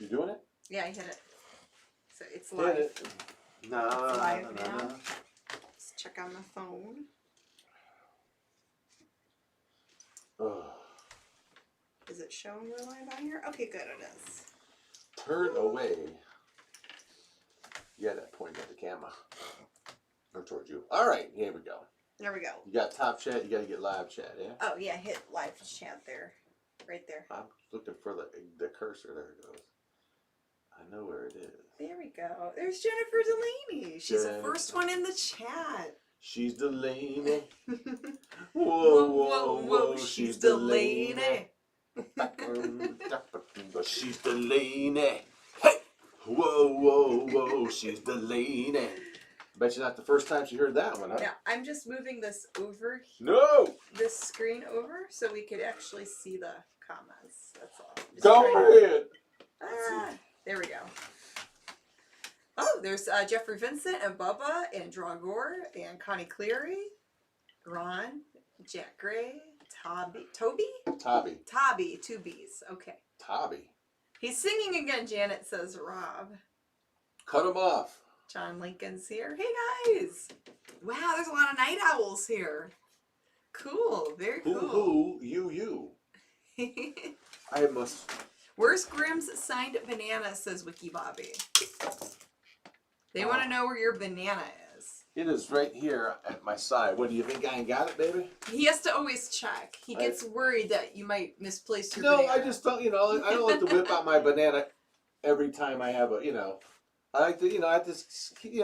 You doing it? Yeah, I hit it. So it's live. Hit it. No, It's live no, now. no. Let's check on the phone. Oh. Is it showing we're live on here? Okay, good, it is. Turn away. Yeah, that pointing at the camera. Or towards you. All right, here we go. There we go. You got top chat, you got to get live chat, yeah? Oh, yeah, hit live chat there. Right there. I'm looking for the cursor. There it goes. I know where it is. There we go. There's Jennifer Delaney. She's the first one in the chat. She's Delaney. Whoa, whoa, whoa, she's Delaney. She's Delaney. Hey! Whoa, whoa, whoa, she's Delaney. Bet you not the first time she heard that one, huh? Yeah, I'm just moving this over. No! This screen over so we could actually see the comments. That's all. Just Go ahead. There we go. Oh, there's Jeffrey Vincent and Bubba and Dragor and Connie Cleary, Ron, Jack Gray, Toby, 2 B's. Okay. Toby. He's singing again, Janet says Rob. Cut him off. John Lincoln's here. Hey guys. Wow, there's a lot of night owls here. Cool. Very cool. You. I must. Where's Grimm's signed banana, says Wiki Bobby. They want to know where your banana is. It is right here at my side. What, do you think I ain't got it, baby? He has to always check. He gets worried that you might misplace your banana. banana. No, I just don't, I don't like to whip out my banana every time I have a, I like to, I have to,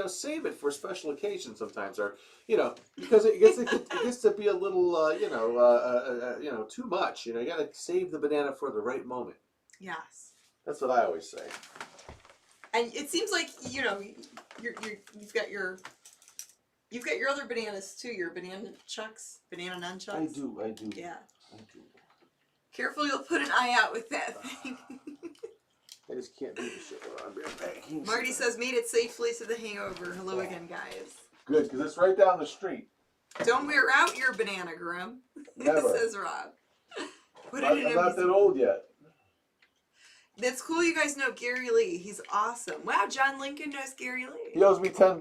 save it for special occasions sometimes, or, because it gets to be a little, too much. You got to save the banana for the right moment. Yes. That's what I always say. And it seems like you've got your other bananas too. Your banana nunchucks. I do. Yeah. I do. Careful, you'll put an eye out with that thing. I just can't do the shit around here. Marty says, made it safely to the Hangover. Hello again, guys. Good, because it's right down the street. Don't wear out your banana, Grim. Never. Says Rob. I'm not that old yet. That's cool. You guys know Gary Lee. He's awesome. Wow, John Lincoln knows Gary Lee. He owes me $10.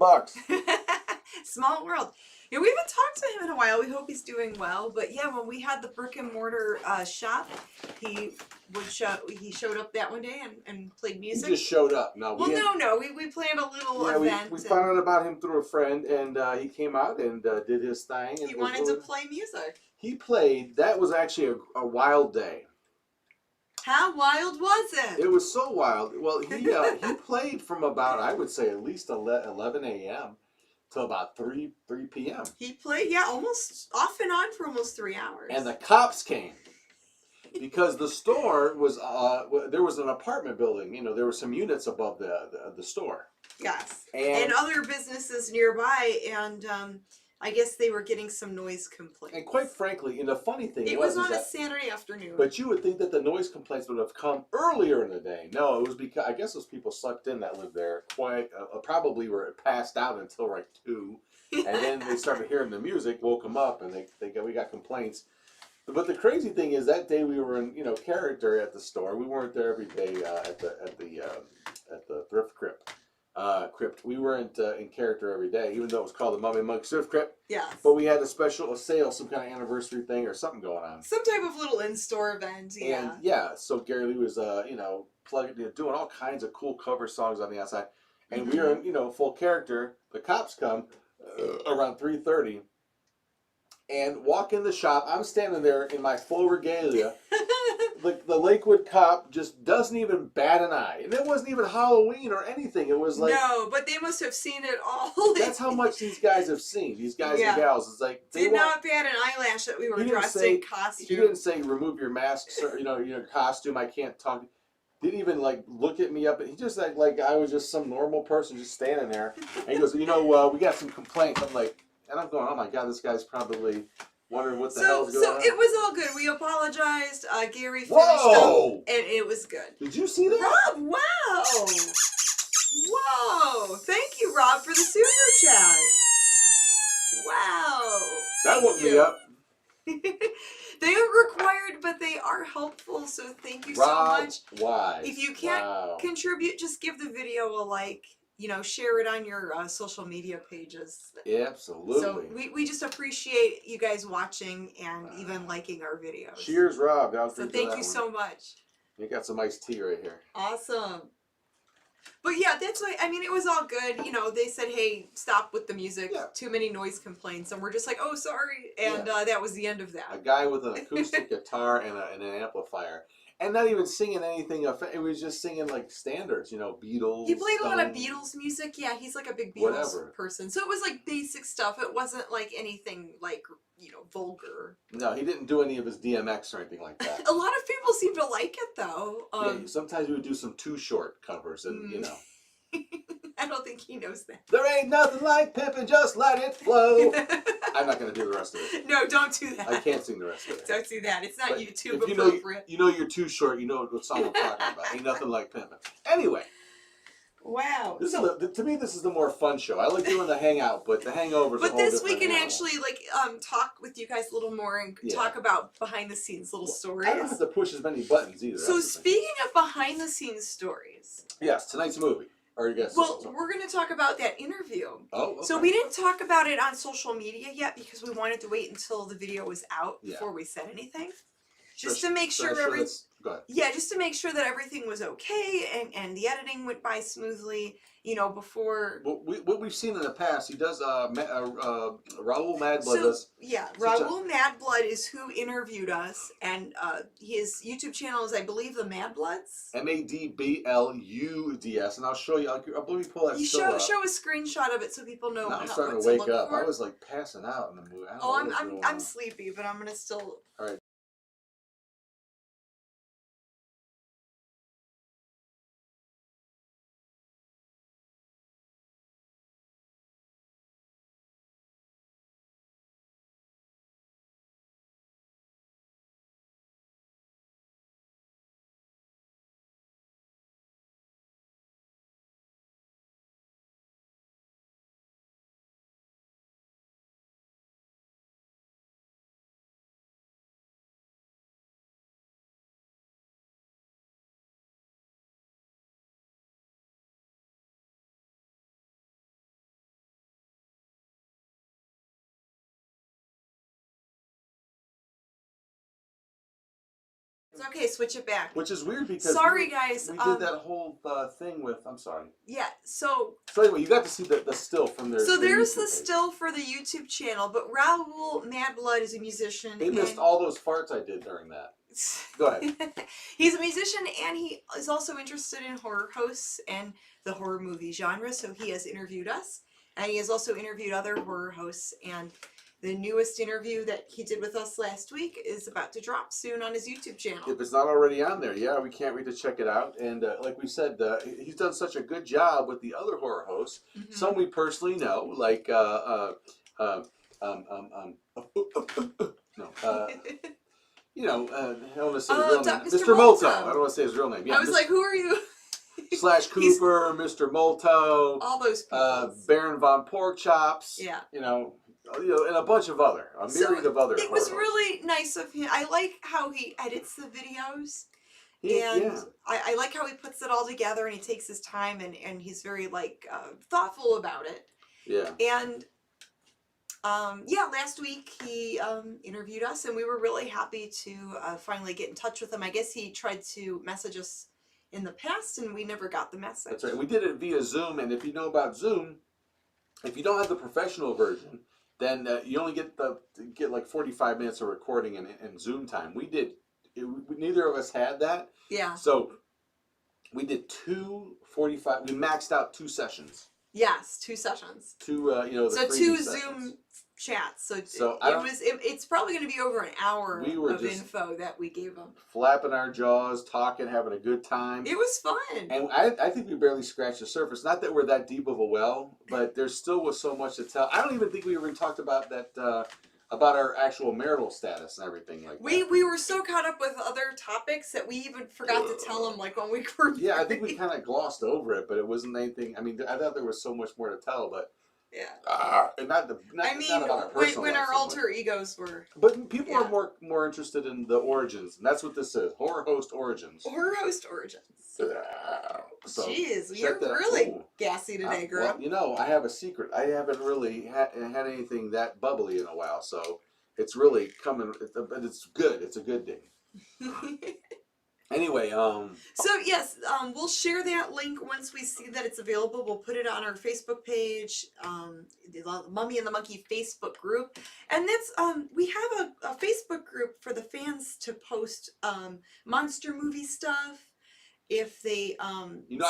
Small world. Yeah, we haven't talked to him in a while. We hope he's doing well. But yeah, when we had the brick and mortar shop, he showed up that one day and played music. He just showed up. No, we planned a little event. We found out about him through a friend, and he came out and did his thing. And he wanted to play music. He played. That was actually a wild day. How wild was it? It was so wild. Well, he played from about, I would say, at least 11 a.m. till about 3 p.m. He played, almost off and on for almost 3 hours. And the cops came because the store was there was an apartment building. There were some units above the store. Yes, and other businesses nearby, and I guess they were getting some noise complaints. And quite frankly, the funny thing it was on a Saturday afternoon. But you would think that the noise complaints would have come earlier in the day. No, it was because I guess those people slept in that lived there probably were passed out until like 2, and then they started hearing the music, woke them up, and we got complaints. But the crazy thing is that day we were in character at the store. We weren't there every day at the thrift crypt. We weren't in character every day, even though it was called the MummyAndMonkey Thrift Crypt. Yeah. But we had a sale, some kind of anniversary thing or something going on. Some type of little in-store event, yeah. And so Gary Lee was, doing all kinds of cool cover songs on the outside. And we were in, full character. The cops come around 3:30 and walk in the shop. I'm standing there in my full regalia. The Lakewood cop just doesn't even bat an eye. And it wasn't even Halloween or anything. It was like... No, but they must have seen it all. That's how much these guys have seen. These guys and gals. It's like... Did not bat an eyelash that we were dressed in costume. He didn't say, remove your mask, sir, your costume, I can't talk. Didn't even, look at me up. He just, like I was just some normal person just standing there. And he goes, we got some complaints. I'm like... And I'm going, oh my God, this guy's probably... wondering what the hell's going on. So it was all good. We apologized. Gary finished up, and it was good. Did you see that? Rob, wow. Whoa. Thank you, Rob, for the super chat. Wow. That woke me up. They are required, but they are helpful, so thank you so much. Wise. If you can't contribute, just give the video a like. You know, share it on your social media pages. Absolutely. So we just appreciate you guys watching and even liking our videos. Cheers, Rob. So thank you so much. You got some iced tea right here. Awesome. But yeah, that's why, I mean, it was all good. You know, they said, hey, stop with the music. Yeah. Too many noise complaints. And we're just like, oh, sorry. And that was the end of that. A guy with an acoustic guitar and an amplifier. And not even singing anything. It was just singing like standards, you know, Beatles. He played a lot of Beatles music. Yeah, he's like a big Beatles person. So it was like basic stuff. It wasn't like anything like, you know, vulgar. No, he didn't do any of his DMX or anything like that. A lot of people seem to like it though. Yeah, sometimes we would do some Too Short covers and, you know. I don't think he knows that. There ain't nothing like pimpin', just let it flow. I'm not going to do the rest of it. No, don't do that. I can't sing the rest of it. Don't do that. It's not YouTube if appropriate. You know you're too short. You know what song I'm talking about. Ain't nothing like pimpin'. Anyway. Wow. To me, this is the more fun show. I like doing the hangout, but the hangover. But this we can actually like talk with you guys a little more and talk about behind the scenes little stories. I don't have to push as many buttons either. So speaking of behind the scenes stories. Yes, tonight's movie. Or you guys. Well, we're going to talk about that interview. Oh. Okay. So we didn't talk about it on social media yet because we wanted to wait until the video was out before we said anything. Just to make sure just to make sure that everything was okay and the editing went by smoothly, you know, before. Well, what we've seen in the past, he does. Raul Madblood does. Yeah, Raul Madblood is who interviewed us, and his YouTube channel is, I believe, the Madbloods. MADBLUDS, and I'll show you. Let me pull that. Show a screenshot of it so people know. Now I'm starting to wake up. I was like passing out in the movie. I'm sleepy, but I'm gonna still. All right. It's okay, switch it back. Which is weird because sorry guys, we did that whole thing with. I'm sorry. Yeah, so anyway, you got to see the still from their. So there's the still for the YouTube channel, but Raul Madblood is a musician. They missed all those farts I did during that. Go ahead. He's a musician and he is also interested in horror hosts and the horror movie genre. So he has interviewed us, and he has also interviewed other horror hosts. And the newest interview that he did with us last week is about to drop soon on his YouTube channel. If it's not already on there, we can't wait to check it out. And like we said, he's done such a good job with the other horror hosts. Mm-hmm. Some we personally know, like you know, I don't want to say his real name. Mr. Molto. I don't want to say his real name. Yeah, I was like, who are you? Slash Cooper, Mr. Molto. All those people. Baron Von Porkchops. Yeah. You know, and a bunch of a myriad of other. It was really nice of him. I like how he edits the videos. I like how he puts it all together and he takes his time and he's very like thoughtful about it. Yeah. And last week he interviewed us and we were really happy to finally get in touch with him. I guess he tried to message us in the past and we never got the message. That's right. We did it via Zoom, and if you know about Zoom, if you don't have the professional version, then you only get like 45 minutes of recording in Zoom time. Neither of us had that. Yeah. So we did 2:45. We maxed out 2 sessions. Yes, 2 sessions. Two 2 Zoom chats. So it's probably going to be over an hour of info that we gave them. Flapping our jaws, talking, having a good time. It was fun. And I think we barely scratched the surface. Not that we're that deep of a well, but there still was so much to tell. I don't even think we even talked about that. About our actual marital status and everything like that. We were so caught up with other topics that we even forgot to tell them like when we were. Yeah, I think we kind of glossed over it, but it wasn't anything. I mean, I thought there was so much more to tell, but Yeah. And not I mean, about our personal when life our so much. alter egos were. But people Yeah. are more interested in the origins, and that's what this is. Horror host origins. Horror host origins. So Jeez, check you're that out. really Ooh. gassy today, girl. Well, you know, I have a secret. I haven't really had anything that bubbly in a while, so it's really coming. But it's good. It's a good thing. Anyway, So yes, we'll share that link once we see that it's available. We'll put it on our Facebook page, the Mummy and the Monkey Facebook group, and that's we have a Facebook group for the fans to post monster movie stuff. If they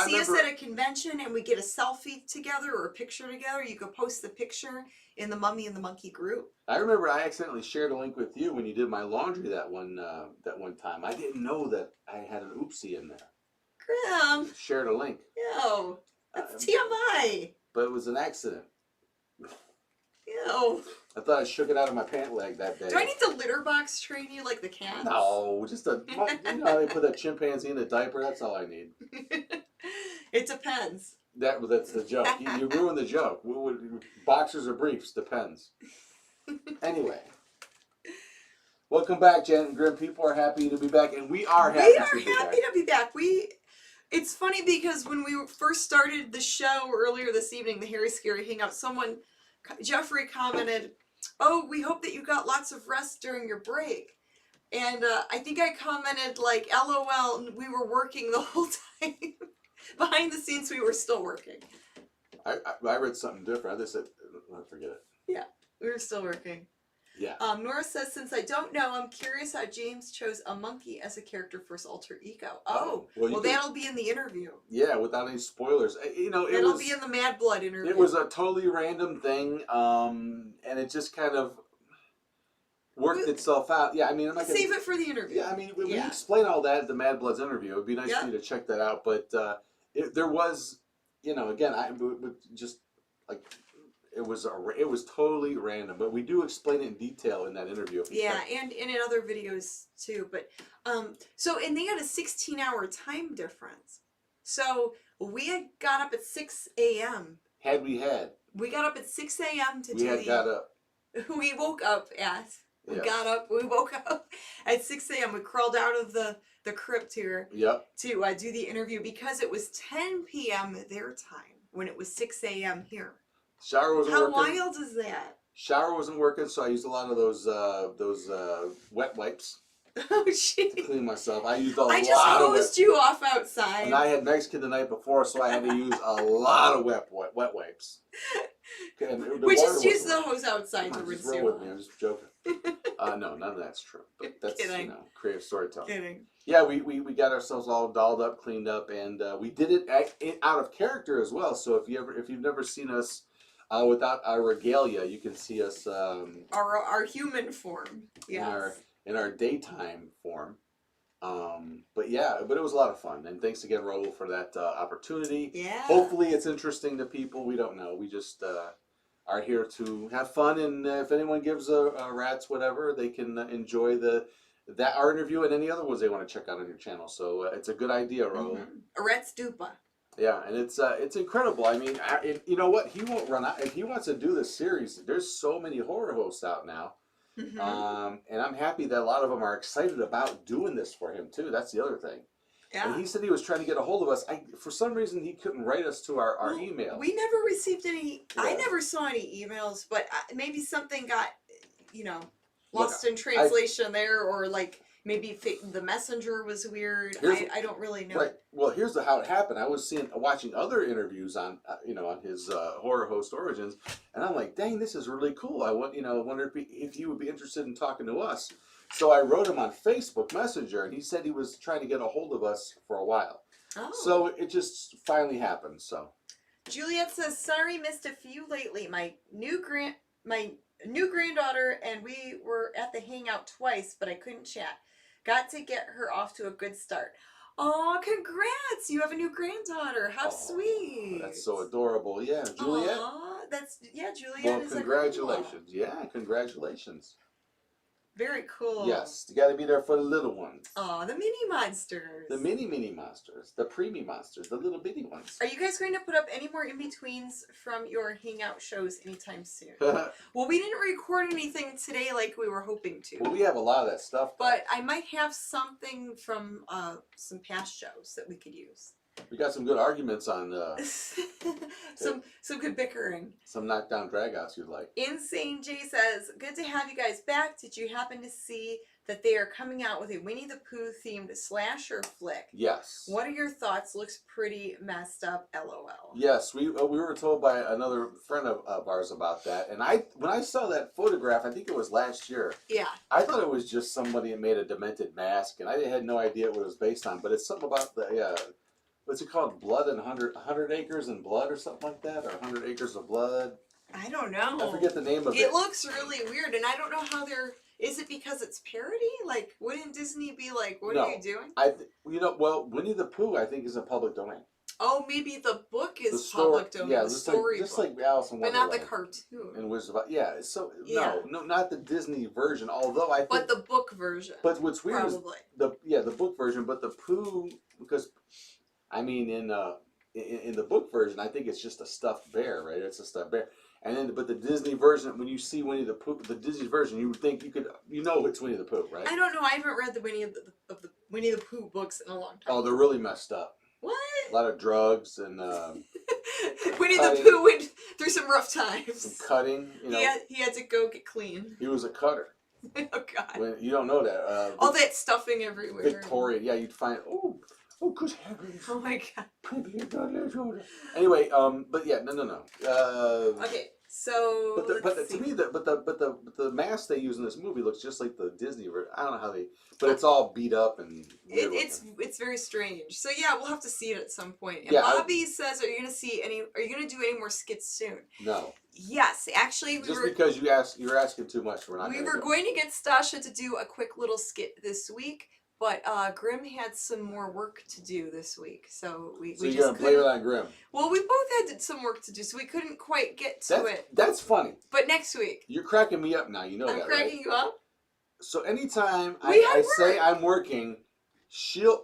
see us at a convention and we get a selfie together or a picture together, you could post the picture in the Mummy and the Monkey group. I remember I accidentally shared a link with you when you did my laundry that one time. I didn't know that I had an oopsie in there. Grim. Shared a link. Ew. That's TMI. But it was an accident. Ew. I thought I shook it out of my pant leg that day. Do I need to litter box train you like the cats? No, just you know how they put that chimpanzee in a diaper? That's all I need. It depends. That's the joke. You ruined the joke. Boxers or briefs, depends. Anyway. Welcome back, Janet and Grimm. People are happy to be back, and we are happy to be back. It's funny because when we first started the show earlier this evening, the Harry Scary Hangout, Jeffrey commented, "Oh, we hope that you got lots of rest during your break." And I think I commented like, "LOL, we were working the whole time." Behind the scenes, we were still working. I read something different. I just said, forget it. Yeah, we were still working. Yeah. Nora says, since I don't know, I'm curious how James chose a monkey as a character for his alter ego. Oh, well that'll be in the interview. Yeah, without any spoilers. You know, it'll be in the Mad Blood interview. It was a totally random thing, and it just kind of worked itself out. Yeah, I mean, I'm not gonna save it for the interview. Yeah, I mean, we explain all that at the Mad Blood's interview. It'd be nice for you to check that out. But there was, you know, again, I just like. It was totally random, but we do explain it in detail in that interview. Yeah, and in other videos too. But and they had a 16-hour time difference. So we had got up at 6 a.m. We got up at 6 a.m. to got up. We woke up at. We got up. We woke up at 6 a.m. We crawled out of the crypt here. Yep. To do the interview because it was 10 p.m. their time when it was 6 a.m. here. Shower wasn't working. How wild is that? Shower wasn't working, so I used a lot of those wet wipes. Oh, jeez. To clean myself. I used a lot of I just hosed you off outside. And I had Mexican the night before, so I had to use a lot of wet wipes. We just used the hose outside to rinse you off. I'm just joking. No, none of that's true. But that's creative storytelling. Kidding. Yeah, we got ourselves all dolled up, cleaned up, and we did it out of character as well. So if you've never seen us without our regalia, you can see us our human form. Yes. In our daytime form. But it was a lot of fun, and thanks again, Raul, for that opportunity. Yeah. Hopefully it's interesting to people. We don't know. We just are here to have fun, and if anyone gives a rat's whatever, they can enjoy our interview and any other ones they want to check out on your channel. So it's a good idea, Raul. A rat's dupa. Yeah, and it's incredible. I mean, you know what? He won't run out if he wants to do this series. There's so many horror hosts out now. And I'm happy that a lot of them are excited about doing this for him too. That's the other thing. Yeah. And he said he was trying to get a hold of us. For some reason, he couldn't write us to our email. We never received any. Yeah. I never saw any emails, but maybe something got, lost in translation there, or like maybe the messenger was weird. I don't really know. Right. Well, here's how it happened. I was watching other interviews on on his horror host origins, and I'm like, dang, this is really cool. I wonder if you would be interested in talking to us. So I wrote him on Facebook Messenger, and he said he was trying to get a hold of us for a while. Oh. So it just finally happened. So Juliet says, "Sorry, missed a few lately. My new granddaughter and we were at the hangout twice, but I couldn't chat. Got to get her off to a good start." Oh, congrats! You have a new granddaughter. How sweet! That's so adorable. Yeah, Juliet. Juliet. Well, congratulations. Yeah, congratulations. Very cool. Yes, you got to be there for the little ones. Aw, the mini monsters. The mini monsters, the preemie monsters, the little bitty ones. Are you guys going to put up any more in-betweens from your hangout shows anytime soon? Well, we didn't record anything today like we were hoping to. Well, we have a lot of that stuff. But I might have something from some past shows that we could use. We got some good arguments on some good bickering. some knockdown dragouts you'd like. Insane J says, good to have you guys back. Did you happen to see that they are coming out with a Winnie the Pooh themed slasher flick? Yes. What are your thoughts? Looks pretty messed up, LOL. Yes, we were told by another friend of ours about that, and when I saw that photograph, I think it was last year. Yeah. I thought it was just somebody that made a demented mask, and I had no idea what it was based on. But it's something about the what's it called? Blood and 100 acres and blood or something like that, or 100 acres of blood. I don't know. I forget the name of it. It looks really weird, and I don't know how they're. Is it because it's parody? Like, wouldn't Disney be like, "What are you doing"? Well, Winnie the Pooh, I think, is a public domain. Oh, maybe the book is The story, public domain. yeah, the story just book. like Alice in But Wonderland. not the cartoon. And Wizard of Oz. Yeah, so Yeah. no, not the Disney version. Although I think, But the book version. but what's weird probably. is the book version, but the Pooh, because I mean in the book version, I think it's just a stuffed bear, right? It's a stuffed bear. And then, but the Disney version, when you see Winnie the Pooh, the Disney version, you would think it's Winnie the Pooh, right? I don't know. I haven't read the Winnie the Pooh books in a long time. Oh, they're really messed up. What? A lot of drugs and Winnie the cutting. Pooh went through some rough times. some cutting. You know, He had to go get clean. he was a cutter. Oh God. When you don't know that. All that stuffing everywhere. Victoria, yeah, you'd find good heavens. Oh my God. Anyway, but yeah, no. Okay, so To me, the mask they use in this movie looks just like the Disney version. I don't know how but it's all beat up and weird it's very strange. So yeah, we'll have to see it at some point. And Yeah, Bobby says, Are you gonna do any more skits soon? No. Yes, actually Because you're asking too much. We were going to get Stasha to do a quick little skit this week, but Grimm had some more work to do this week, so we you're just gonna blame it on Grimm. Well, we both had some work to do, so we couldn't quite get to it. That's funny. But next week. You're cracking me up now. You know I'm that, cracking right? you up. So anytime I say I'm working,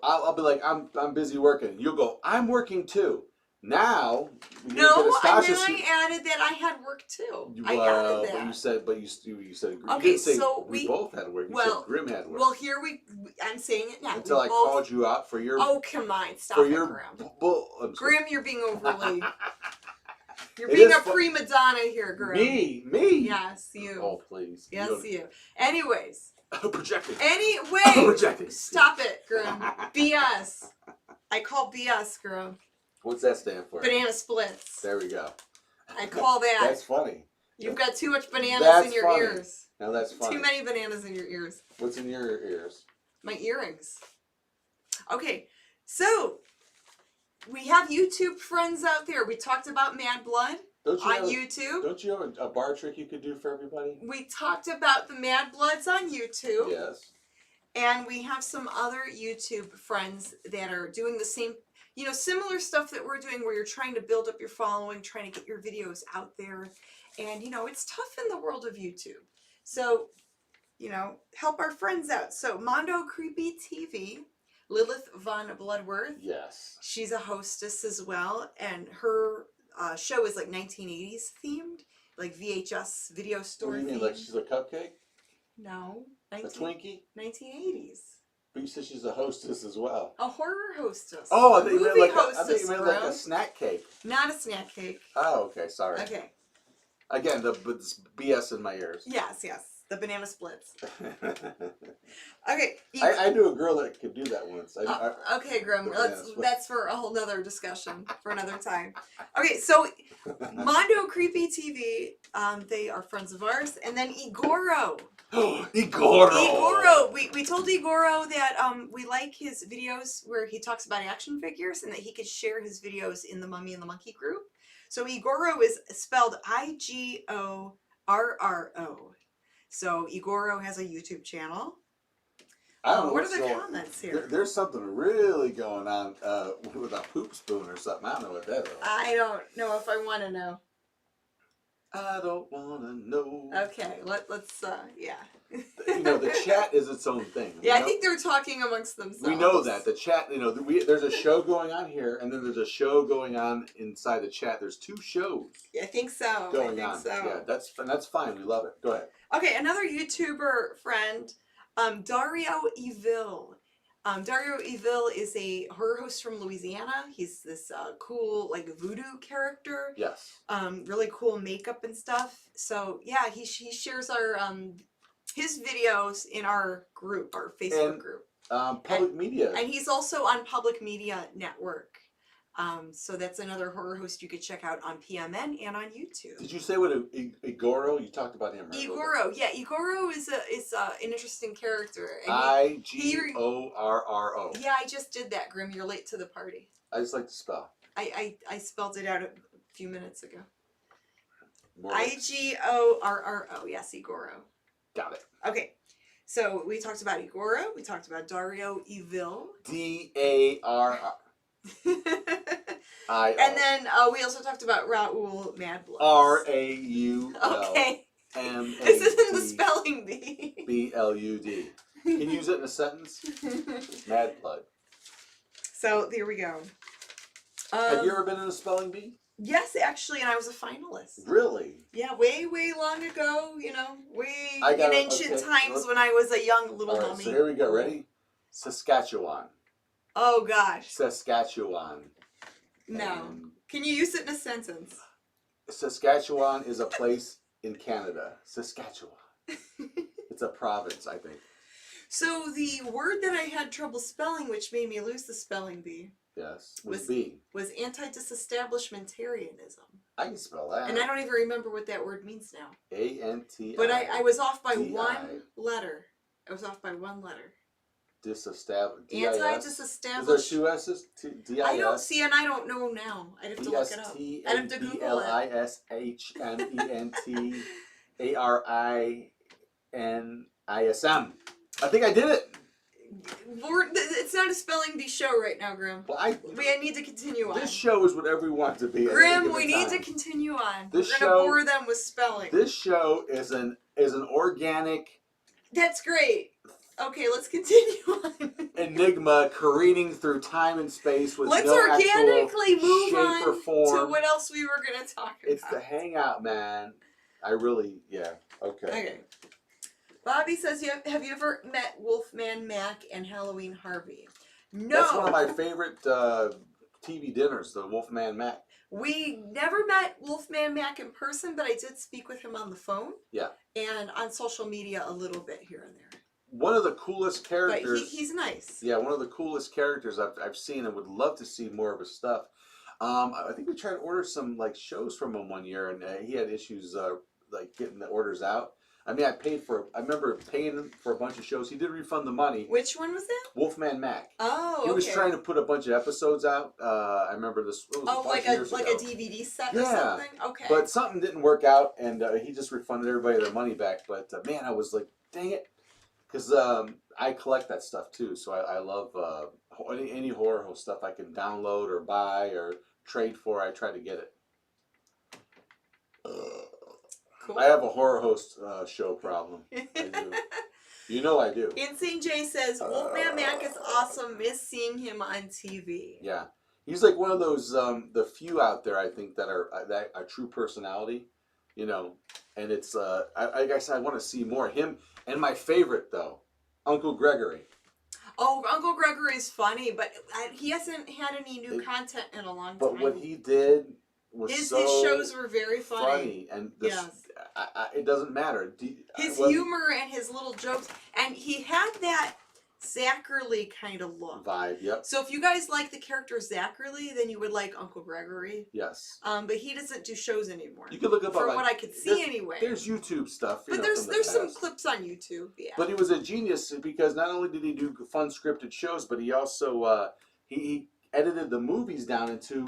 I'll be like, I'm busy working. You'll go, I'm working too. Now, no, and then I added that I had work too. I added that. But you said okay, you didn't say so we both had work. You said Grimm had work. Well, I'm saying it now. Until I called you out for your. Oh come on! Stop for it, your Grimm. Grimm, you're being overly. You're It being is a prima donna here, Grimm. Me. Yes, you. Oh please. Yes, you. Anyways. Projecting. Anyway. Projecting. Stop it, Grimm. BS. I call BS, Grimm. What's that stand for? Banana splits. There we go. I call that. That's funny. You've got too much bananas in your funny. ears. Now that's funny. Too many bananas in your ears. What's in your ears? My earrings. Okay, so we have YouTube friends out there. We talked about Mad Blood on YouTube. Don't you have a bar trick you could do for everybody? We talked about the Mad Bloods on YouTube. Yes. And we have some other YouTube friends that are doing the same, similar stuff that we're doing where you're trying to build up your following, trying to get your videos out there. And, it's tough in the world of YouTube. So, help our friends out. So, Mondo Creepy TV, Lilith Von Bloodworth. Yes. She's a hostess as well. And her show is like 1980s themed, like VHS video store What do you mean, themed. like she's a cupcake? No. A Twinkie? 1980s. But you said she's a hostess as well. A horror hostess. Oh, I thought you Movie meant hostess, like a snack cake. Not a snack cake. Oh, okay, sorry. Okay. Again, the BS in my ears. Yes. The banana splits. Okay. I knew a girl that could do that once. Okay, Grimm. That's for a whole nother discussion for another time. Okay, so Mondo Creepy TV, they are friends of ours, and then Igoro. Igoro! We told Igoro that we like his videos where he talks about action figures and that he could share his videos in the Mummy and the Monkey group. So Igoro is spelled Igorro. So Igoro has a YouTube channel. I don't know what are the comments here? There's something really going on with a poop spoon or something. I don't know what that is. I don't know if I want to know. I don't wanna know. Okay, let's yeah. You know, the chat is its own thing. Yeah, I think they're talking amongst themselves. We know that the chat. You know, there's a show going on here, and then there's a show going on inside the chat. There's two shows. Yeah, I think so. Going on. So. Yeah, that's fine. We love it. Go ahead. Okay, another YouTuber friend, Dario Evil. Dario Evil is a horror host from Louisiana. He's this cool, like, voodoo character. Yes. Really cool makeup and stuff. So, yeah, he shares our his videos in our group, our Facebook group. Public Media. And he's also on Public Media Network. So that's another horror host you could check out on PMN and on YouTube. Did you say what Igoro? You talked about him, right? Igoro, yeah, Igoro is an interesting character. Igorro. Yeah, I just did that, Grim. You're late to the party. I just like to spell. I spelled it out a few minutes ago. More Igorro. Yes, Igoro. Got it. Okay, so we talked about Igoro. We talked about Dario Evil. DARR. And then we also talked about Raul Madblood. RAUL. Okay. MAD. This isn't the spelling bee. BLUD. Can you use it in a sentence? Mad blood. So there we go. Have you ever been in a spelling bee? Yes, actually, and I was a finalist. Really? Yeah, way long ago. You know, in ancient times when I was a young little mummy. So here we go. Ready? Saskatchewan. Oh gosh. Saskatchewan. No. And can you use it in a sentence? Saskatchewan is a place in Canada. Saskatchewan. It's a province, I think. So the word that I had trouble spelling, which made me lose the spelling bee. Yes. Was B. Was anti-disestablishmentarianism. I can spell that. And I don't even remember what that word means now. ANTI. But I was off by one letter. I was off by one letter. Anti-disestablishment. Is there two S's? D-I-S? I don't see, and I don't know now. I'd have to look it up. I'd have to Google it. DSTMENTARINISM. I think I did it. It's not a spelling bee show right now, Grim. Well, we need to continue on. This show is whatever we want it to be. Grim, we need to continue on. We're gonna bore them with spelling. This show is an organic. That's great. Okay, let's continue on. Enigma careening through time and space with let's no organically actual move shape on or form. to what else we were gonna talk about. It's the hangout, man. Yeah. Okay. Bobby says, have you ever met Wolfman Mac and Halloween Harvey? No. That's one of my favorite TV dinners, the Wolfman Mac. We never met Wolfman Mac in person, but I did speak with him on the phone. Yeah. And on social media a little bit here and there. One of the coolest characters. But he's nice. Yeah, one of the coolest characters I've seen, and would love to see more of his stuff. I think we tried to order some shows from him one year, and he had issues getting the orders out. I mean, I remember paying for a bunch of shows. He did refund the money. Which one was that? Wolfman Mac. Oh, okay. He was trying to put a bunch of episodes out. I remember this. Like a DVD set or something? Okay. But something didn't work out, and he just refunded everybody their money back. But man, I was like, dang it. Because I collect that stuff too. So I love any horror stuff I can download or buy or trade for. I try to get it. Cool. I have a horror host show problem. I do. You know I do. Insane J says, Wolfman Mac is awesome. Miss seeing him on TV. Yeah. He's like one of those, the few out there, I think, that are a true personality. You know, and it's, I guess I want to see more. Him, and my favorite, though, Uncle Gregory. Oh, Uncle Gregory's funny, but he hasn't had any new content in a long time. But what he did was his shows were very funny. And it doesn't matter. His humor and his little jokes, and he had that Zachary kind of look. Vibe, yep. So if you guys like the character Zachary, then you would like Uncle Gregory. Yes. But he doesn't do shows anymore. You could look up from what I could see anyway. There's YouTube stuff. But there's some clips on YouTube. Yeah. But he was a genius because not only did he do fun scripted shows, but he also he edited the movies down into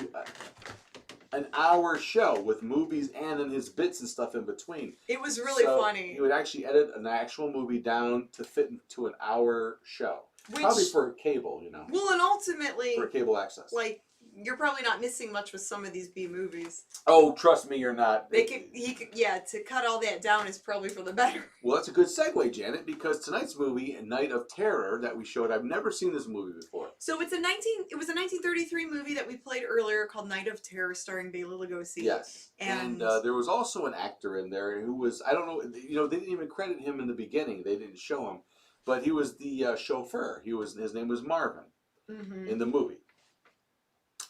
an hour show with movies and then his bits and stuff in between. It was really funny. He would actually edit an actual movie down to fit into an hour show. Probably for cable, you know. Well, and ultimately, for cable access. Like, you're probably not missing much with some of these B movies. Oh, trust me, you're not. To cut all that down is probably for the better. Well, that's a good segue, Janet, because tonight's movie, Night of Terror, that we showed, I've never seen this movie before. So it was a 1933 movie that we played earlier called Night of Terror, starring Bela Lugosi. Yes, and there was also an actor in there who was, I don't know, they didn't even credit him in the beginning. They didn't show him, but he was the chauffeur. His name was Marvin in the movie.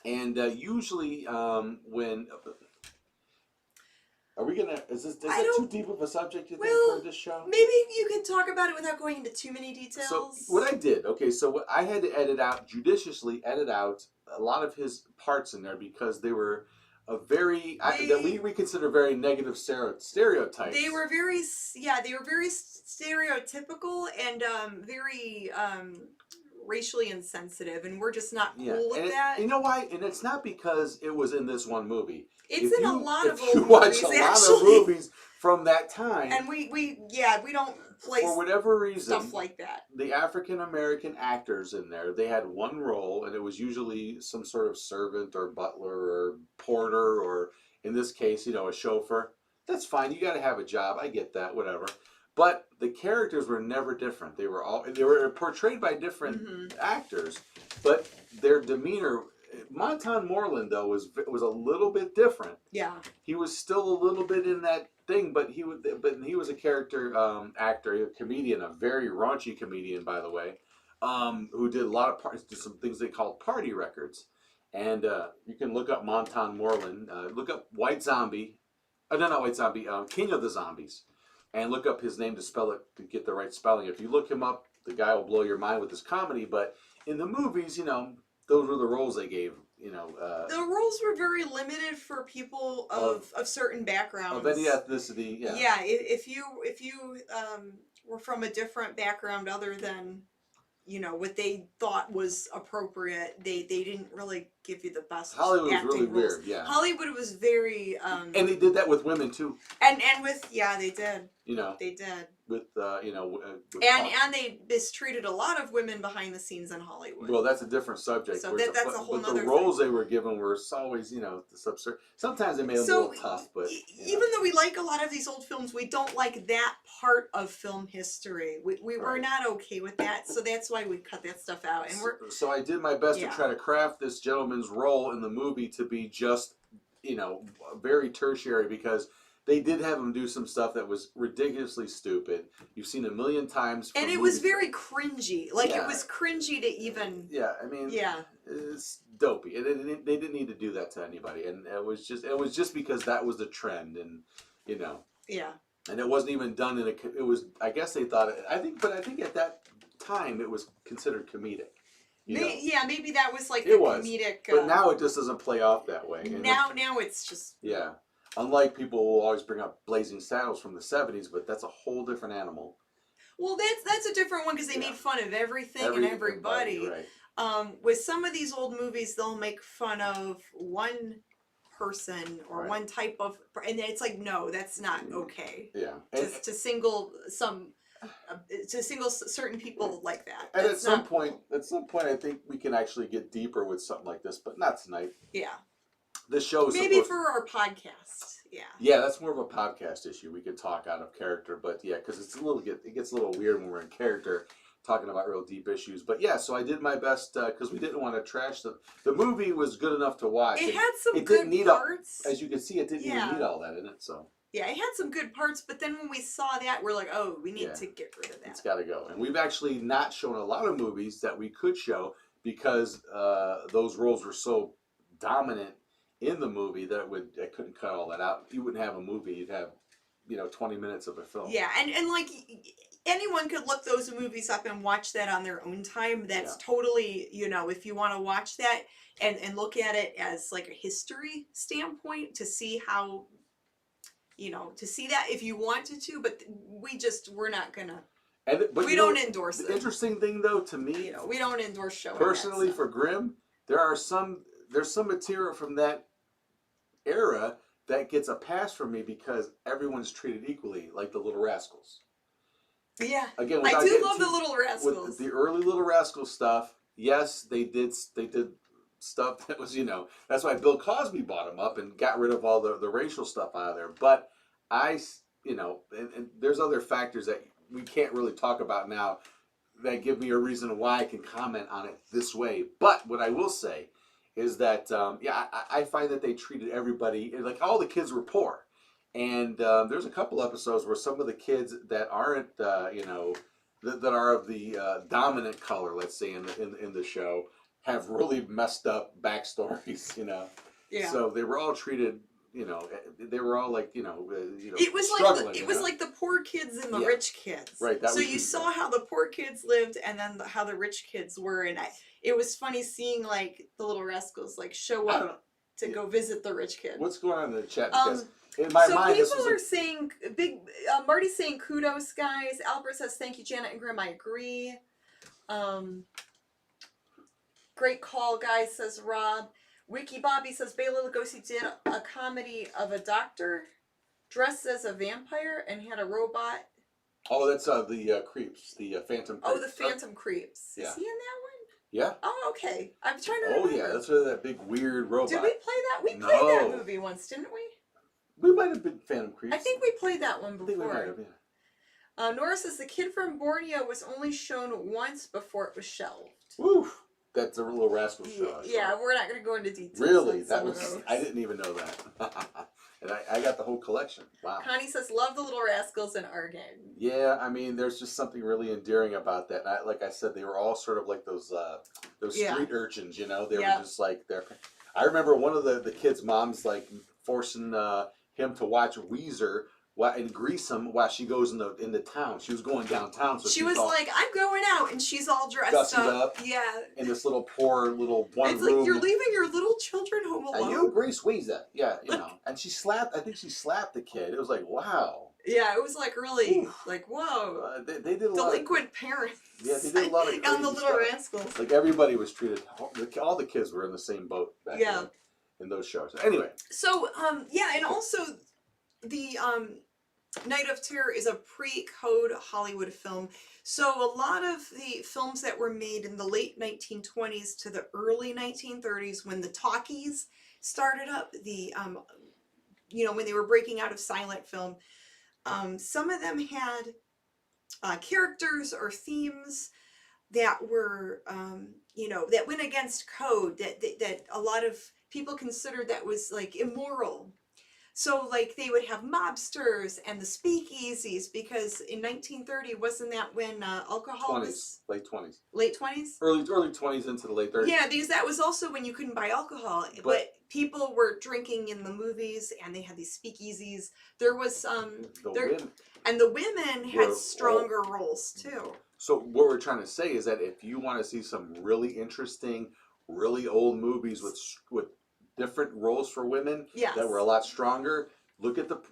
And usually when... Are we gonna? Is that too deep of a subject you think for this show? Maybe you can talk about it without going into too many details. So what I did, so I had to judiciously edit out a lot of his parts in there because they were that we consider very negative stereotypes. They were very stereotypical and very racially insensitive, and we're just not cool with that. You know why? And it's not because it was in this one movie. It's in a lot of old movies, watch a lot of movies from that time, and we don't play for whatever reason stuff like that. The African American actors in there, they had one role, and it was usually some sort of servant or butler or porter, or in this case, a chauffeur. That's fine. You got to have a job. I get that. Whatever. But the characters were never different. They were portrayed by different actors, but their demeanor. Montan Moreland, though, was a little bit different. Yeah, he was still a little bit in that thing, but he was a character actor, a comedian, a very raunchy comedian, by the way, who did a lot of parts, did some things they called party records, and you can look up Montan Moreland, look up White Zombie, not White Zombie, King of the Zombies, and look up his name to spell it to get the right spelling. If you look him up, the guy will blow your mind with his comedy. But in the movies, those were the roles they gave, the roles were very limited for people of certain backgrounds. Of any ethnicity, yeah. Yeah, if you were from a different background other than, what they thought was appropriate, they didn't really give you the best Hollywood acting was really roles. weird, yeah. Hollywood was very... and they did that with women, too. And with... Yeah, they did. They did. With, and they mistreated a lot of women behind the scenes in Hollywood. Well, that's a different subject. So that's a whole other thing. The roles they were given were always, sometimes they made them a little tough, but... Even though we like a lot of these old films, we don't like that part of film history. We're not okay with that, so that's why we cut that stuff out. And so I did my best to try to craft this gentleman's role in the movie to be just, very tertiary, because they did have him do some stuff that was ridiculously stupid. You've seen a million times. And it was very cringy. It was cringy to even... Yeah, I mean... Yeah. It's dopey. They didn't need to do that to anybody. And it was just because that was the trend. And, Yeah. And it wasn't even done in it was, I guess they thought... I think at that time, it was considered comedic. Maybe that was like comedic... But now it just doesn't play off that way. Now it's just... Yeah. Unlike people who always bring up Blazing Saddles from the 70s, but that's a whole different animal. Well, that's a different one because they made fun of everything and everybody. Right. With some of these old movies, they'll make fun of one person or one type of... And it's like, no, that's not okay. Yeah. To single certain people like that. And at some point, I think we can actually get deeper with something like this, but not tonight. Yeah. This show is maybe for our podcast. Yeah. Yeah, that's more of a podcast issue. We could talk out of character, but yeah, because it gets a little weird when we're in character talking about real deep issues. But yeah, so I did my best because we didn't want to trash the movie. Was good enough to watch. It had some good parts. As you can see, it didn't even need all that in it. So. Yeah, it had some good parts, but then when we saw that, we're like, oh, we need to get rid of that. It's got to go. And we've actually not shown a lot of movies that we could show because those roles were so dominant in the movie that I couldn't cut all that out. You wouldn't have a movie. You'd have, 20 minutes of a film. Yeah, and like anyone could look those movies up and watch that on their own time. That's totally, if you want to watch that and look at it as like a history standpoint to see how, to see that if you wanted to, but we're not gonna. But we don't endorse it. The interesting thing, though, to me, we don't endorse showing personally for Grimm. There's some material from that era that gets a pass from me because everyone's treated equally, like the Little Rascals. Yeah, again, I do love the Little Rascals. With the early Little Rascals stuff, yes, they did stuff that was, that's why Bill Cosby bought them up and got rid of all the racial stuff out of there. But and there's other factors that we can't really talk about now that give me a reason why I can comment on it this way. But what I will say is that, I find that they treated everybody, like all the kids were poor. And there's a couple episodes where some of the kids that aren't, that are of the dominant color, let's say, in the show, have really messed up backstories, Yeah. So they were all treated, they were all like, it was struggling. Like it was like the poor kids and the Yeah. rich kids. Right. So you saw how the poor kids lived, and then how the rich kids were, and it was funny seeing like the Little Rascals like show up to go visit the rich kids. What's going on in the chat? Because in my mind, people are saying Marty's saying kudos, guys. Albert says thank you, Janet and Grimm. I agree. Great call, guys, says Rob. Wiki Bobby says Bela Lugosi did a comedy of a doctor dressed as a vampire and had a robot. Oh, that's the Creeps, the Phantom Creeps. Oh, the Phantom Creeps. Yeah. Is he in that one? Yeah. Oh, okay. I'm trying to remember. Oh, yeah, that's where that big weird robot. Did we play that? We played that movie once, didn't we? We might have been Phantom Creeps. I think we played that one I think we before. might have, yeah. Nora says the Kid from Borneo was only shown once before it was shelved. Woo! That's a Little Rascal show. Yeah, we're not going to go into details. Really? On That some was. of those. I didn't even know that. And I got the whole collection. Wow. Connie says love the Little Rascals and Argan. Yeah, I mean, there's just something really endearing about that. And like I said, they were all sort of like those street urchins, They were just like I remember one of the kids' moms like forcing him to watch Weezer and grease him while she goes in the town. She was going downtown, so she was like, "I'm going out," and she's all dressed up. Yeah. In this poor little one it's room. Like you're leaving your little children home alone. And you grease Weezer, yeah, And she slapped. I think she slapped the kid. It was like, wow. Yeah, it was like really like whoa. They did a delinquent parents. Yeah, they did a lot of crazy on the Little Rascals. Like everybody was treated. All the kids were in the same boat back then in those shows. Anyway. So and also the Night of Terror is a pre-code Hollywood film. So a lot of the films that were made in the late 1920s to the early 1930s, when the talkies started up, when they were breaking out of silent film, some of them had characters or themes that were, that went against code, that a lot of people considered that was like immoral. So like they would have mobsters and the speakeasies, because in 1930, wasn't that when alcohol was? Late 20s. Late 20s? Early 20s into the late 30s. Yeah, because that was also when you couldn't buy alcohol. But people were drinking in the movies, and they had these speakeasies. There was and the women had stronger roles too. So what we're trying to say is that if you want to see some really interesting, really old movies with different roles for women that were a lot stronger,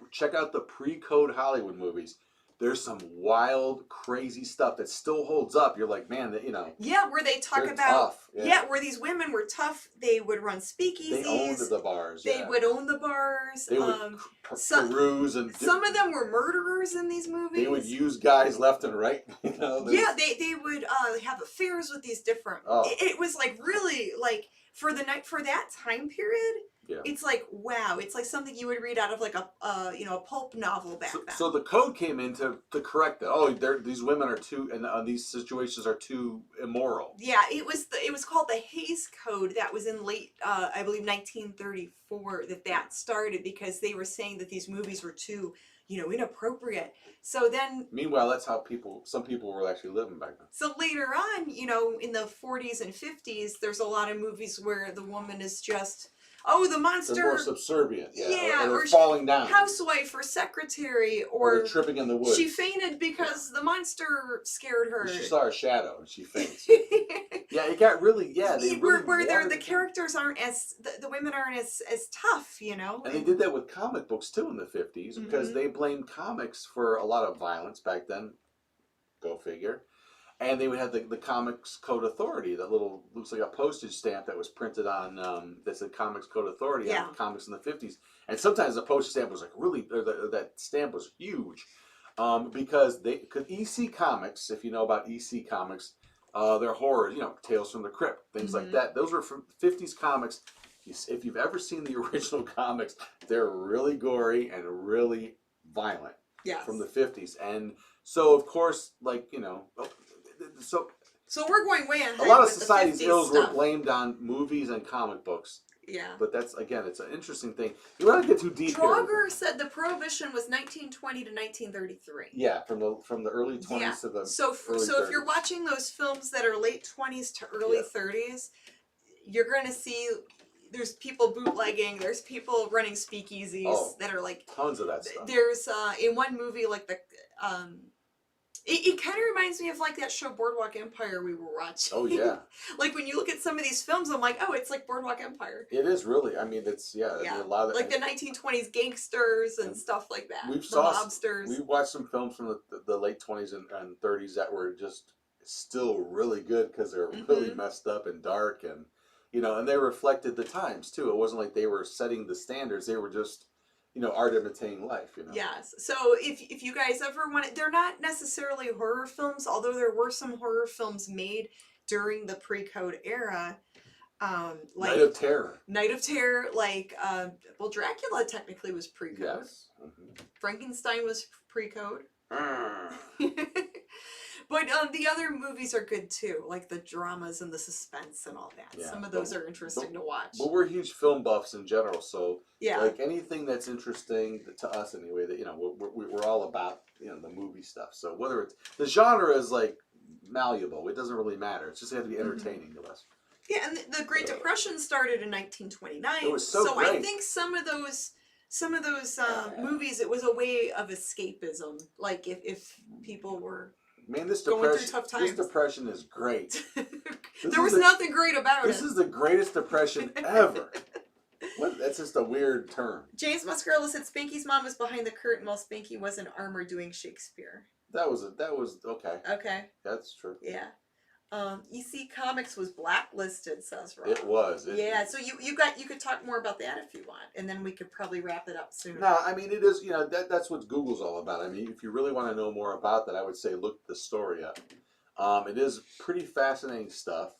check out the pre-code Hollywood movies. There's some wild, crazy stuff that still holds up. You're like, man, Yeah, where they talk about tough. Yeah, where these women were tough. They would run speakeasies. They owned the bars. They would own the bars. They would peruse and some of them were murderers in these movies. They would use guys left and right. They would have affairs with these different. It was like really like for that time period. Yeah. It's like, wow, it's like something you would read out of like a pulp novel back then. So the code came in to correct that. Oh, these women are too, and these situations are too immoral. Yeah, it was called the Hays Code. That was in late, I believe, 1934 that started, because they were saying that these movies were too, inappropriate. So then... Meanwhile, that's how some people were actually living back then. So later on, in the 40s and 50s, there's a lot of movies where the woman is just... Oh, the monster. They're more subservient. Yeah, or falling down. Housewife or secretary, or they're tripping in the woods. She fainted because the monster scared her. She saw a shadow and she fainted. Yeah, it got really. Yeah, the characters aren't as the women aren't as tough, And they did that with comic books too in the 50s, because they blamed comics for a lot of violence back then. Go figure. And they would have the Comics Code Authority, that little, looks like a postage stamp that was printed on, that said Comics Code Authority on comics in the 50s. And sometimes the postage stamp was like really, that stamp was huge. Because EC Comics, if you know about EC Comics, They're horror, Tales from the Crypt, things like that. Those were from 50s comics. If you've ever seen the original comics, they're really gory and really violent. Yes. From the 50s. And so, of course, So we're going way ahead. A lot of with society's the 50s ills stuff. were blamed on movies and comic books. Yeah. But that's, again, it's an interesting thing. You don't want to get too deep here. Draugr said the prohibition was 1920 to 1933. Yeah, from the early 20s to the early 30s. If you're watching those films that are late 20s to early 30s, you're going to see there's people bootlegging, there's people running speakeasies that are like tons of that stuff. There's in one movie like the it kind of reminds me of like that show Boardwalk Empire we were watching. Oh yeah. Like when you look at some of these films, I'm like, oh, it's like Boardwalk Empire. It is really. I mean, it's I mean, a lot of like the 1920s gangsters and stuff like that. Mobsters. We watched some films from the late 20s and 30s that were just still really good because they're really messed up and dark and and they reflected the times too. It wasn't like they were setting the standards. They were just art imitating life, Yes. So if you guys ever want it, they're not necessarily horror films, although there were some horror films made during the pre-code era. Like Night of Terror. Night of Terror, like, well, Dracula technically was pre-code. Yes. Frankenstein was pre-code. But the other movies are good too, like the dramas and the suspense and all that. Yeah, some of those are interesting to watch. But we're huge film buffs in general, so yeah, like anything that's interesting to us anyway, that we're all about the movie stuff. So whether it's the genre is like malleable, it doesn't really matter. It's just have to be entertaining to us. Yeah, and the Great Depression started in 1929. It was so great. I think some of those movies, it was a way of escapism. Like if people were. Man, this going depression, through tough times. This depression is great. There was nothing great about it. This is the greatest depression ever. That's just a weird term. James Muscarella said Spanky's mom was behind the curtain while Spanky was in armor doing Shakespeare. That was okay. Okay. That's true. Yeah. EC Comics was blacklisted, says Rob. It was. Yeah, so you could talk more about that if you want, and then we could probably wrap it up soon. No, I mean it is. That's what Google's all about. I mean, if you really want to know more about that, I would say look the story up. It is pretty fascinating stuff,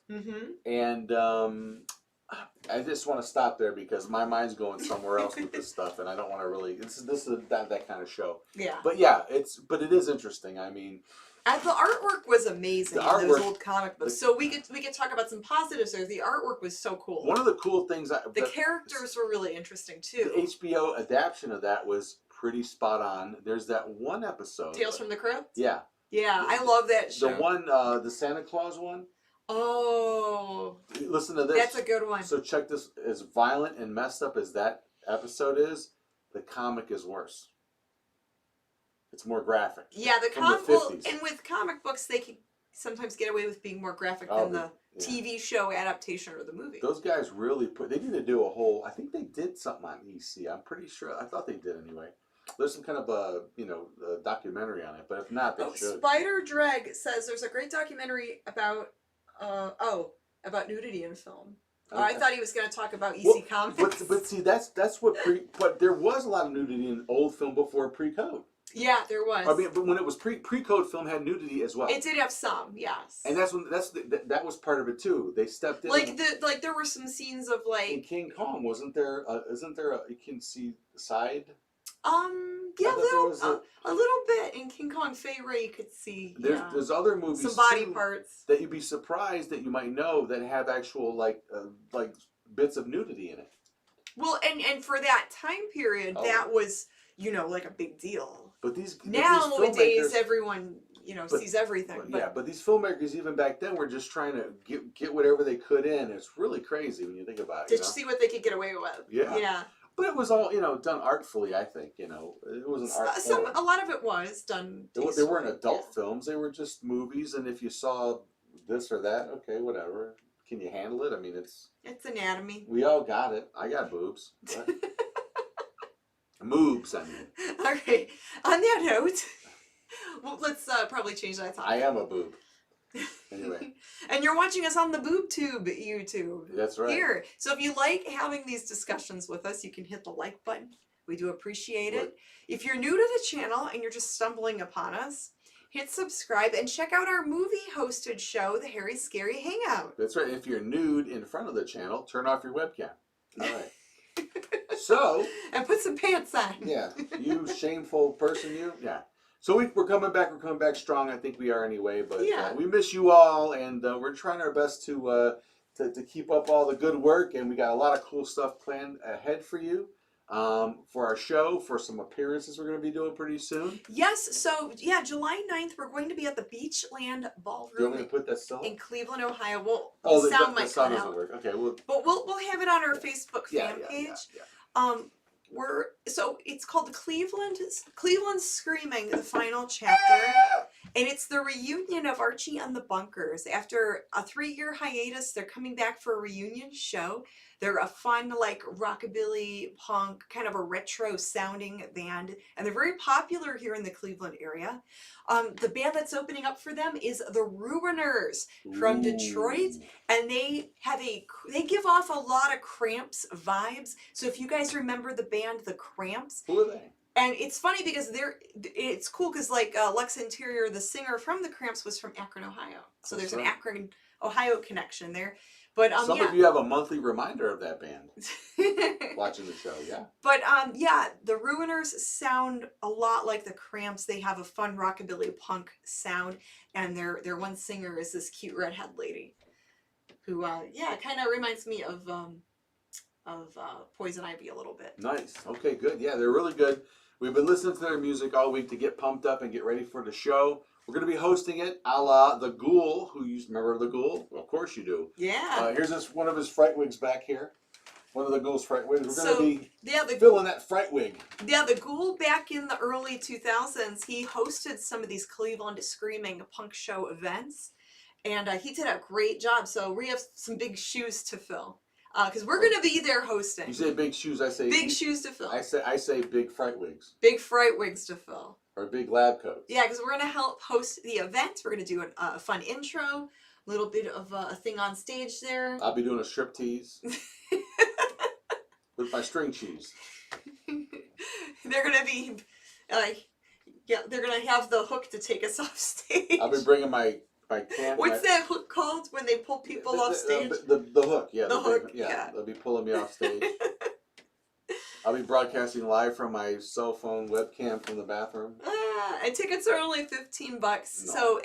and I just want to stop there because my mind's going somewhere else with this stuff, and I don't want to really. This is that kind of show. Yeah. But yeah, it is interesting. I mean. The artwork was amazing in those old comic books. So we could talk about some positives there. The artwork was so cool. One of the cool things the characters were really interesting too. The HBO adaptation of that was pretty spot on. There's that one episode. Tales from the Crypt? Yeah. Yeah, I love that show. The one, the Santa Claus one. Oh. Listen to this. That's a good one. So check this. As violent and messed up as that episode is, the comic is worse. It's more graphic. Yeah, the comic and with comic books, they can sometimes get away with being more graphic than the TV show adaptation or the movie. Those guys really they need to do a whole. I think they did something on EC. I'm pretty sure. I thought they did anyway. There's some kind of a documentary on it, but if not, they should. Spider Dreg says there's a great documentary about about nudity in film. Okay. I thought he was going to talk about EC Comics. But see, that's what but there was a lot of nudity in old film before pre-code. Yeah, there was. I mean, but when it was pre-code film had nudity as well. It did have some, yes. And that was part of it too. They stepped in. Like there were some scenes of like in King Kong, wasn't there? Isn't there you can see the side? Yeah, a little bit in King Kong Fay Ray you could see. There's other movies some body parts that you'd be surprised that you might know that have actual like bits of nudity in it. Well, and for that time period, that was like a big deal. But nowadays everyone sees everything. But these filmmakers even back then were just trying to get whatever they could in. It's really crazy when you think about it. Did you see what they could get away with? Yeah. Yeah. But it was all done artfully. I think it wasn't art. A lot of it was done. They weren't adult films. They were just movies. And if you saw this or that, okay, whatever. Can you handle it? I mean, it's anatomy. We all got it. I got boobs. Moobs, I mean. Okay. On that note, well, let's probably change that topic. I am a boob. Anyway. And you're watching us on the BoobTube YouTube. That's right. Here. So if you like having these discussions with us, you can hit the like button. We do appreciate it. If you're new to the channel and you're just stumbling upon us, hit subscribe, and check out our movie-hosted show, The Harry Scary Hangout. That's right. If you're nude in front of the channel, turn off your webcam. All right. So. And put some pants on. Yeah. You shameful person, you. Yeah. So we're coming back. We're coming back strong. I think we are anyway. But yeah. We miss you all, and we're trying our best to keep up all the good work. And we got a lot of cool stuff planned ahead for you. For our show, for some appearances we're going to be doing pretty soon. Yes, so yeah, July 9th, we're going to be at the Beachland Ballroom. Do you want me to put that still? In Cleveland, Ohio. Well, the sound might the sound cut doesn't out. work. Okay, well, but we'll have it on our Facebook fan page. Yeah. So it's called the Cleveland Screaming, the final chapter, and it's the reunion of Archie and the Bunkers. After a 3-year hiatus, they're coming back for a reunion show. They're a fun, like, rockabilly, punk, kind of a retro sounding band, and they're very popular here in the Cleveland area. The band that's opening up for them is the Ruiners from Detroit, and they give off a lot of Cramps vibes. So if you guys remember the band The Cramps, who are they? and it's funny because it's cool because like Lex Interior, the singer from The Cramps, was from Akron, Ohio. So there's an Akron, Ohio connection there. But some of you have a monthly reminder of that band watching the show, yeah. But yeah, the Ruiners sound a lot like the Cramps. They have a fun rockabilly punk sound, and their one singer is this cute redhead lady, who kind of reminds me of Poison Ivy a little bit. Nice. Okay, good. Yeah, they're really good. We've been listening to their music all week to get pumped up and get ready for the show. We're going to be hosting it a la The Ghoul. Who you remember The Ghoul? Well, of course you do. Yeah. Here's one of his fright wigs back here. One of The Ghoul's fright wigs. We're going to be filling that fright wig. Yeah, The Ghoul back in the early 2000s, he hosted some of these Cleveland Screaming punk show events. And he did a great job. So we have some big shoes to fill. Because we're going to be there hosting. You say big shoes, I say... Big shoes to fill. I say big fright wigs. Big fright wigs to fill. Or big lab coats. Yeah, because we're going to help host the event. We're going to do a fun intro, a little bit of a thing on stage there. I'll be doing a striptease. With my string cheese. They're going to be... they're going to have the hook to take us off stage. I'll be bringing my can. What's that hook called when they pull people off stage? The hook, yeah. The hook, yeah. They'll be pulling me off stage. I'll be broadcasting live from my cell phone webcam from the bathroom. And tickets are only $15. No. So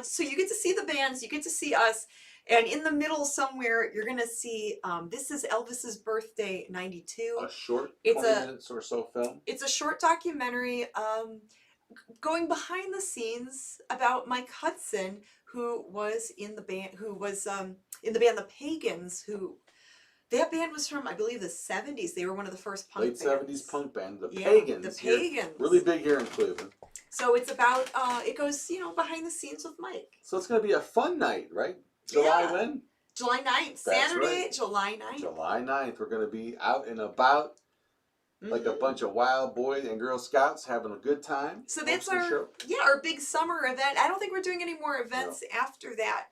so you get to see the bands, you get to see us, and in the middle somewhere you're gonna see this is Elvis's birthday '92. A short 20 minutes or so film. It's a short documentary going behind the scenes about Mike Hudson, who was in the band, The Pagans, that band was from, I believe, the 70s. They were one of the first punk bands. Late 70s punk band, The Pagans. The Pagans. Really big here in Cleveland. So it's about, it goes, behind the scenes with Mike. So it's going to be a fun night, right? July when? July 9th. Saturday, right. July 9th. July 9th. We're going to be out and about like a bunch of wild boys and Girl Scouts having a good time. So that's our big summer event. I don't think we're doing any more events after that.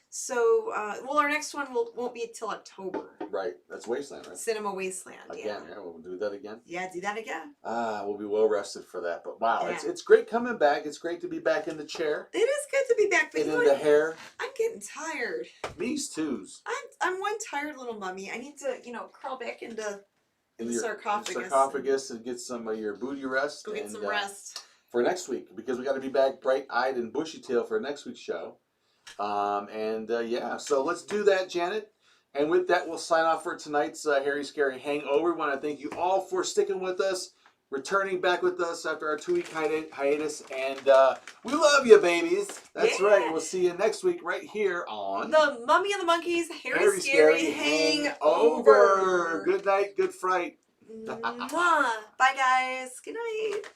So, our next one won't be until October. Right. That's Wasteland, right? Cinema Wasteland, Again, yeah. We'll do that again. Yeah, do that again. We'll be well rested for that. But wow, it's great coming back. It's great to be back in the chair. It is good to be back. But in the hair. I'm getting tired. Me's too. I'm one tired little mummy. I need to, crawl back into the sarcophagus. Sarcophagus and get some of your booty rest. Go get some rest. For next week, because we got to be back bright-eyed and bushy-tailed for next week's show. So let's do that, Janet. And with that, we'll sign off for tonight's Harry Scary Hangover. We want to thank you all for sticking with us, returning back with us after our 2-week hiatus. And we love you, babies. That's right. We'll see you next week right here on the Mummy and the Monkey's Harry Scary Hangover. Good night, good fright. Bye, guys. Good night.